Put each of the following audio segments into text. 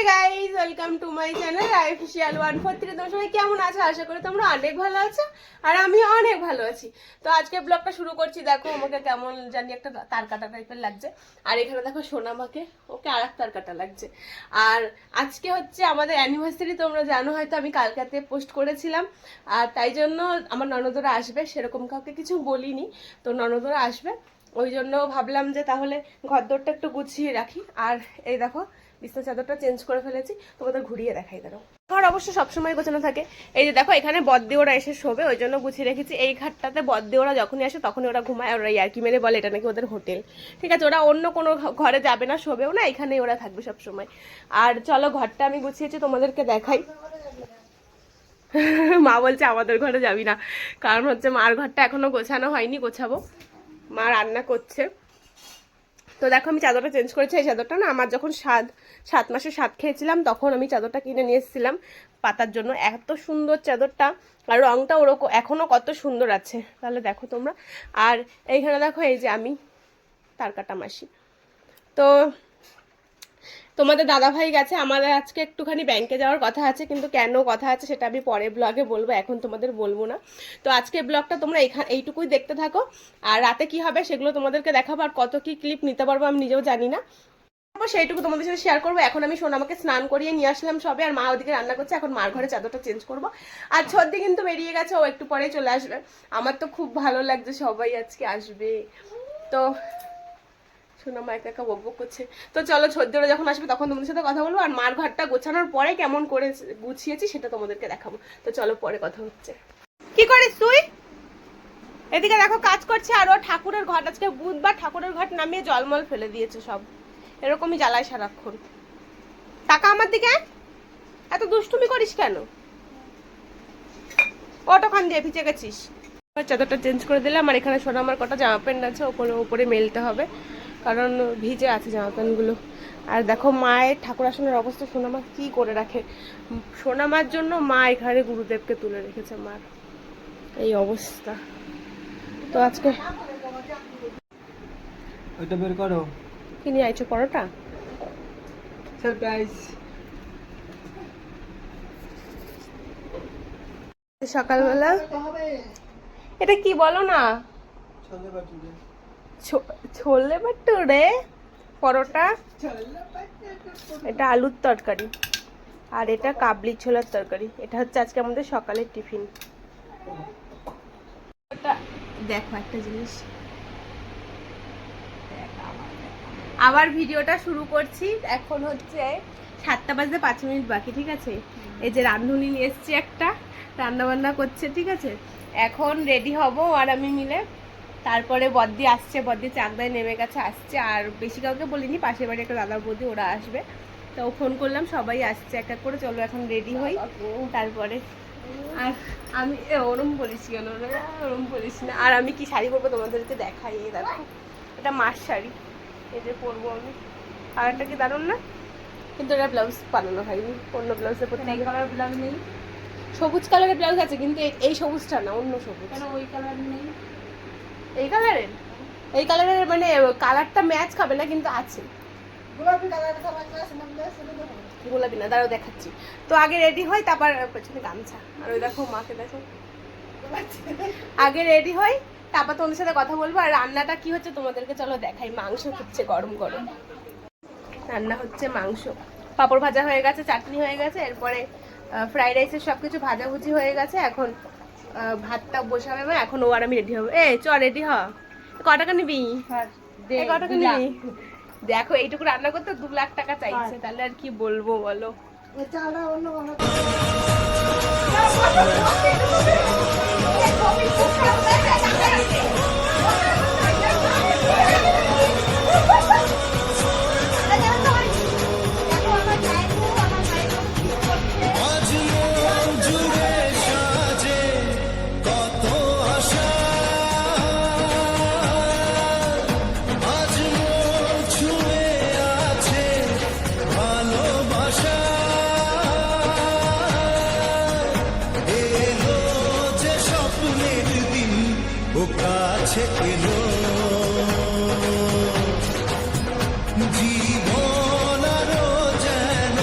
Guys, welcome to my channel official 143। তোমরা সবাই কেমন আছো? আশা করি তোমরা অনেক ভালো আছো আর আমি অনেক ভালো আছি। তো আজকে ব্লগটা শুরু করছি। দেখো আমাকে কেমন জানি একটা তার কাটা টাইপের লাগছে, আর এখানে দেখো সোনামাকে, ওকে আর এক তার কাটা লাগছে। আর আজকে হচ্ছে আমাদের অ্যানিভার্সারি, তোমরা জানো হয়তো, আমি কালকাতে পোস্ট করেছিলাম। আর তাই জন্য আমার ননদরা আসবে, সেরকম কাউকে কিছু বলিনি, তো ননদরা আসবে, ওই জন্য ভাবলাম যে তাহলে ঘরদোরটা একটু গুছিয়ে রাখি। আর এই দেখো বিছনা চাদরটা চেঞ্জ করে ফেলেছি, তোমাদের ঘুরিয়ে দেখাই। দাঁড়াও, ঘর অবশ্য সবসময় গোছানো থাকে। এই যে দেখো এখানে বদ্দি ওরা এসে শোবে, ওই জন্য গুছিয়ে রেখেছি। এই ঘাটটাতে বদ্দি ওরা যখনই আসে তখনই ওরা ঘুমায়, ওরা ইয়ার্কি মেরে বলে এটা নাকি ওদের হোটেল। ঠিক আছে, ওরা অন্য কোনো ঘরে যাবে না, শোবেও না, এখানেই ওরা থাকবে সবসময়। আর চলো ঘরটা আমি গুছিয়েছি, তোমাদেরকে দেখাই। মা বলছে আমাদের ঘরে যাবি না, কারণ হচ্ছে মার ঘরটা এখনো গোছানো হয়নি, গোছাবো। মা রান্না করছে। তো দেখো আমি চাদরটা চেঞ্জ করেছি। এই চাদরটা না আমার যখন 7 মাসে 7 খেয়েছিলাম তখন আমি চাদরটা কিনে নিয়ে এসেছিলাম পাতার জন্য। এত সুন্দর চাদরটা, আর রংটা ওরকম এখনো কত সুন্দর আছে, তাহলে দেখো তোমরা। আর এইখানে দেখো এই যে আমি তার কাটা মাসি। তো তোমাদের দাদা ভাই গেছে, আমাদের আজকে একটুখানি ব্যাংকে যাওয়ার কথা আছে, কিন্তু কেন কথা আছে সেটা আমি পরে ব্লগে বলবো, এখন তোমাদের বলবো না। তো আজকে ব্লগটা তোমরা এইটুকুই দেখতে থাকো, আর রাতে কি হবে সেগুলো তোমাদেরকে দেখাবো, আর কত কি ক্লিপ নিতে পারবো আমি নিজেও জানি না, সেইটুকু তোমাদের সাথে শেয়ার করবো। এখন আমি সোনামাকে স্নান করিয়ে নিয়ে আসলাম সবে, আর মা ওদিকে রান্না করছে। এখন মার ঘরে চাদরটা চেঞ্জ করবো। আর ছদ্দি কিন্তু বেরিয়ে গেছে, ও একটু পরেই চলে আসবে। আমার তো খুব ভালো লাগছে, সবাই আজকে আসবে। তো সোনামা একা একা বক বক করছে। তো চলো ছদ্দিরা যখন আসবে তখন তোমাদের সাথে কথা বলবো, আর মার ঘরটা গোছানোর পরে কেমন করে গুছিয়েছি সেটা তোমাদেরকে দেখাবো। তো চলো পরে কথা হচ্ছে। কি করিস তুই? এদিকে দেখো কাজ করছে, আর ও ঠাকুরের ঘট, আজকে বুধবার, ঠাকুরের ঘট নামিয়ে জলমল ফেলে দিয়েছে সব। এরকমই জ্বালায় সারাক্ষণ। টাকা আমার দিকে, এত দুষ্টুমি করিস কেন? অটোখান দিয়ে ভিজে গেছিস। চাদরটা চেঞ্জ করে দিলাম, আর এখানে সোনামার কটা জামা প্যান্ট আছে, ওপরে মেলতে হবে, কারণ ভিজে আছে জামা প্যান্টগুলো। আর দেখো মায়ের ঠাকুর আসনের অবস্থা সোনামা কি করে রাখে। সোনামার জন্য মা এখানে গুরুদেবকে তুলে রেখেছে, মার এই অবস্থা। তো আজকে ওইটা বের করো। কি নিয়ে আইছো? পরোটা সারপ্রাইজ। সকালবেলা এটা কি বলো না, ছোলে বাটুরে। ছোলে বাটুরে, পরোটা, এটা আলুর তরকারি, আর এটা কাবলি ছোলার তরকারি। এটা হচ্ছে আজকে আমাদের সকালের টিফিন। দেখো একটা জিনিস, আবার ভিডিওটা শুরু করছি। এখন হচ্ছে 7টা বাজতে 5 মিনিট বাকি, ঠিক আছে। এই যে রাঁধুনি নিয়ে এসছি একটা, রান্না বান্না করছে, ঠিক আছে। এখন রেডি হব আর আমি মিলে, তারপরে বদ্দি আসছে, বদ্দি চাকদায় নেমে গেছে, আসছে। আর বেশি কাউকে বলিনি, পাশের বাড়ি একটা দাদা বৌদি, ওরা আসবে। তো ফোন করলাম, সবাই আসছে এক এক করে। চলো এখন রেডি হই তারপরে। আর আমি ওরম বলিস কেন, ওরম বলিস না। আর আমি কি শাড়ি পরবো তোমাদেরকে দেখাই। এই দেখো এটা মার শাড়ি, এই যে পরবো আমি। আর একটা কি দারুণ না, কিন্তু এটা ব্লাউজ বানানো হয়নি, অন্য ব্লাউজে পরতে হবে। কালার ব্লাউজ নেই, সবুজ কালারের ব্লাউজ আছে, কিন্তু এই সবুজটা না, অন্য সবুজ। কেন ওই কালার নেই? এই কালারের, এই কালারের মানে কালারটা ম্যাচ খাবে না, কিন্তু আছে। গোলাপি কালার আছে না? গোলাপি না, দাঁড়াও দেখাচ্ছি। তো আগে রেডি হয়, তারপর পেছনে গামছা। আর ওই দেখো মাকে দেখো, আগে রেডি হয় তারপর তোমাদের সাথে কথা বলবো। আর রান্নাটা কি হচ্ছে তোমাদেরকে চলো দেখাই। মাংস হচ্ছে গরম গরম, রান্না হচ্ছে মাংস। পাঁপড় ভাজা হয়ে গেছে, চাটনি হয়ে গেছে, এরপরে ফ্রাইড রাইসের সবকিছু ভাজাভুজি হয়ে গেছে। এখন ভাতটা বসাবে মা, এখন ও আর আমি রেডি হবো। চ রেডি হ। ক টাকা নিবি? ক টাকা নিবি? দেখো এইটুকু রান্না করতে 2 লাখ টাকা চাইছে, তাহলে আর কি বলবো বলো। কাছে এলো জীবন আরো যেন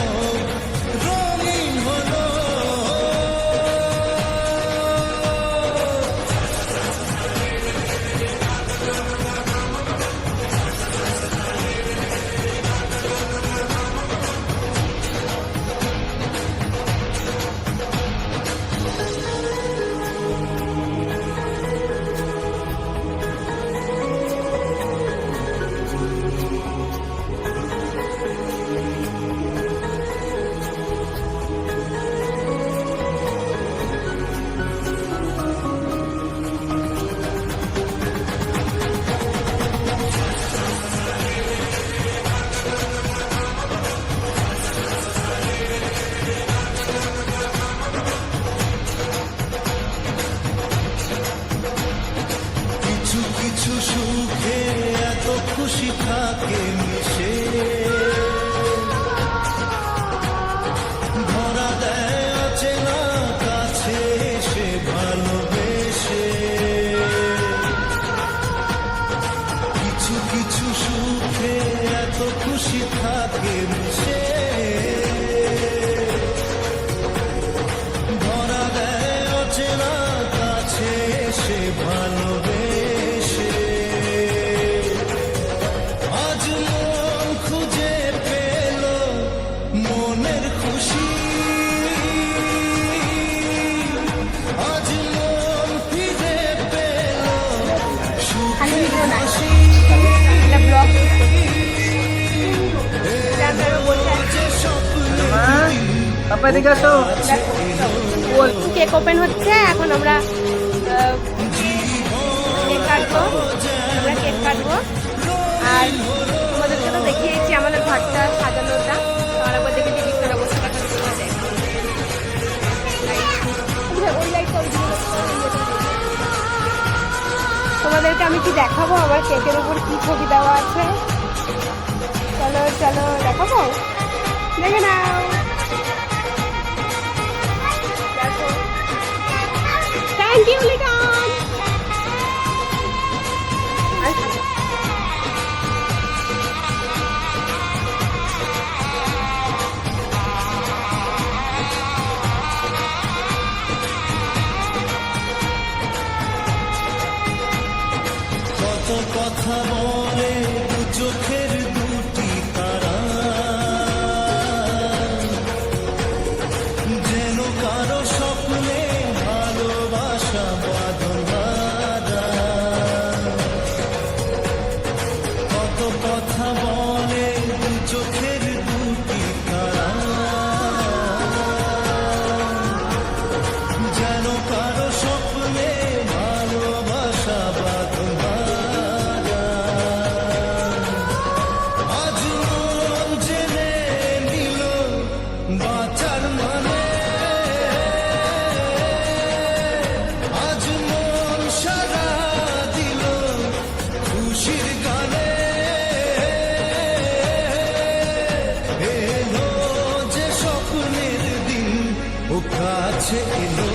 মনের খুশি আজ মন ফিরে পেল খালি ভিডিও না, এটা ব্লগ। পাপা এদিকে আসো। কেক ওপেন হচ্ছে এখন। আমরা কেক কাটবো, আর তোমাদেরকে তো দেখিয়েছি আমাদের ঘরটা সাজানোটা। আর একবার দেখে যে বিছানা অবস্থাটা তোমাদেরকে আমি কি দেখাবো আমার কেকের উপর কি ছবি দেওয়া আছে। চলো চলো দেখাবো, দেখে নাও। Thank you Liton. কত কথা বলে দু চোখের দুটি তারা যেন কারো স্বপ্নে ভালোবাসা বাঁধা। কত কথা বলে দু চোখের দুটি তারা যেন কারো স্বপ্নে ভালোবাসা বাঁধা। আজ মন জেনে নিল বাঁচার মানে, আজ মন সারা দিল খুশির গানে। এলো যে স্বপ্নের দিন ও কাছে এলো,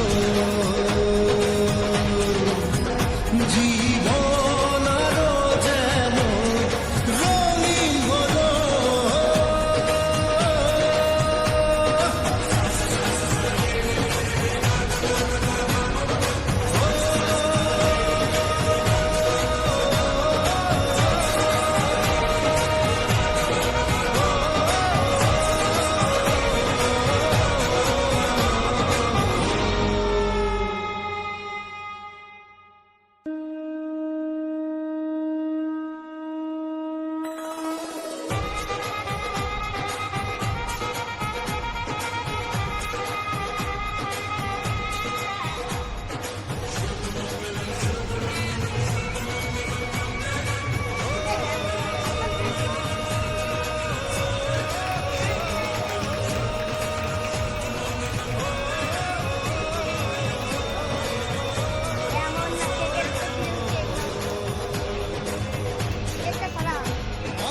জীবন আরো যেন রঙিন হলো।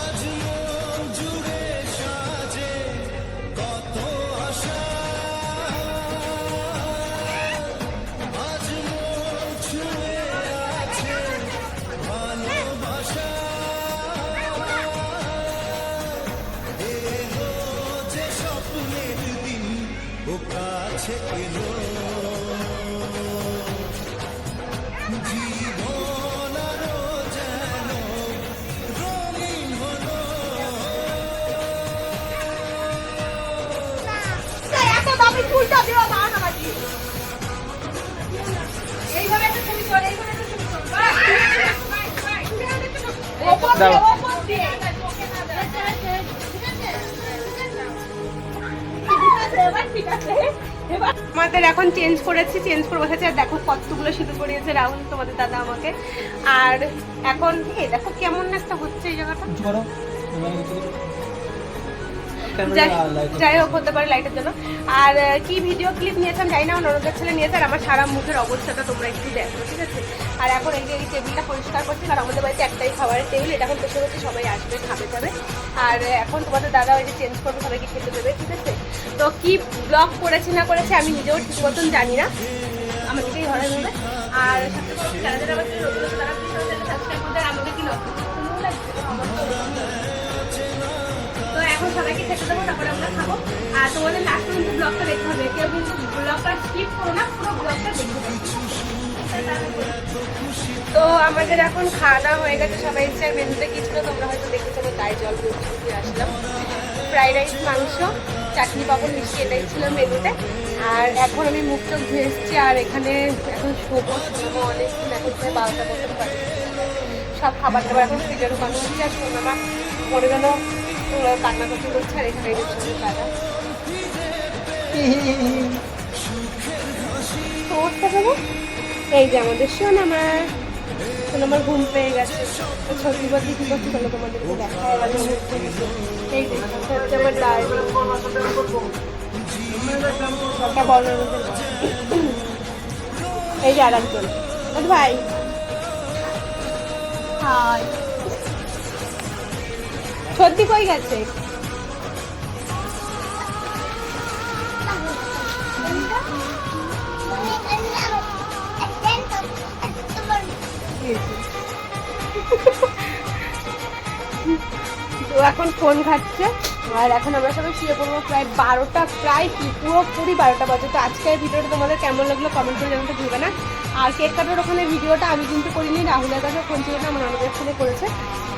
আজ মন জুড়ে সাজে কত আশা, আজ মন ছুঁয়ে আছে ভালোবাসা। এলো যে স্বপ্নের দিন ও কাছে এলো, জীবন আরো যেন রঙিন হলো। এত দামি ফুলটা দেওয়া দাও না বাকি। এইভাবে একটা ছবি তোল, এইভাবে একটা ছবি তোল। ওপর দিয়ে, ওপর দিয়ে। ঠিক আছে, এবার আমাদের এখন চেঞ্জ করেছি, চেঞ্জ করে বসেছে। আর দেখো কতগুলো সিঁদুর পরিয়েছে রাহুল তোমাদের দাদা আমাকে। আর এখন দেখো কেমন একটা হচ্ছে এই জায়গাটা। কিছু করো। যাই হোক, হতে পারে লাইটের জন্য। আর কি ভিডিও ক্লিপ নিয়েছেন জানি না, আমার ননদের ছেলে নিয়েছে। আর আমার সারা মুখের অবস্থাটা তোমরা একটু দেখো, ঠিক আছে। আর এখন এই যে এই টেবিলটা পরিষ্কার করছি, কারণ আমাদের বাড়িতে একটাই খাবারের টেবিল। এটা এখন বসে বসে সবাই আসবে, খাবে যাবে। আর এখন তোমাদের দাদা ওই যে চেঞ্জ করবে, সবাইকে খেতে দেবে, ঠিক আছে। তো কি ব্লগ করেছে না করেছে আমি নিজেও ঠিক মতন জানি না, আমাদেরকেই ঘরে নেবে। আর সাথে যারা যারা আমার নতুন নতুন তারা সাবস্ক্রাইব করতে। আমাকে কি নতুন লাগছে আমার তো। তো এখন সবাইকে খেতে দেবো, তারপরে আমরা খাবো। আর তোমাদের লাস্ট পর্যন্ত ব্লগটা দেখতে হবে, কেউ কিন্তু ব্লগটা স্কিপ করো না, পুরো ব্লগটা দেখতে হবে। তো আমাদের এখন খাওয়া দাওয়া হয়ে গেছে, সবাই ইচ্ছার মেনুতে কি ছিল তোমরা হয়তো দেখেছো, তাই জল দিয়ে আসলাম। ফ্রাইড রাইস, মাংস, চাটনি পাঁপড় মিষ্টি এটাই ছিল মেনুতে। আর এখন আমি মুখ চোখ ধুয়ে এসেছি, আর এখানে এখন শোবো অনেকক্ষণ, এখন প্রায় 12টা মতন বাজে। সব খাবার দাবার এখন ফ্রিজে ঢোকানো হচ্ছে, আর সোনামা মনে যেন কান্নাকাটি করছে, আর এখানে দাদা এই যে আমাদের সোনামার ঘুম পেয়ে গেছে। ছবি বলতে কি করছি চলো তোমাদেরকে দেখায়। এই যে হচ্ছে আমার ডায়েরি, এই যে আর একজন ভাই হাই সত্যি কই গেছে? তো এখন ফোন ঘাটছে, আর এখন আমরা সবাই শুয়ে পড়বো প্রায় 12টা, প্রায় কি পুরোপুরি 12টা বাজে। তো আজকের ভিডিওটা তোমাদের কেমন লাগলো কমেন্ট করে জানাতে ভুলবে না। আর কেক কাটার ওখানে ভিডিওটা আমি কিন্তু করিনি, রাহুলের কাছে ফোন ছিল না, আমার অনেকের ফোনে করেছে।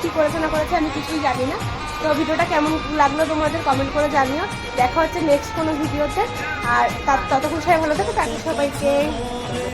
কী করেছে না করেছে আমি কিছুই জানি না। তো ভিডিওটা কেমন লাগলো তোমাদের কমেন্ট করে জানিও। দেখা হচ্ছে নেক্সট কোনো ভিডিওতে, আর ততক্ষণ সবাই ভালো থাকো, তাকে সবাইকে।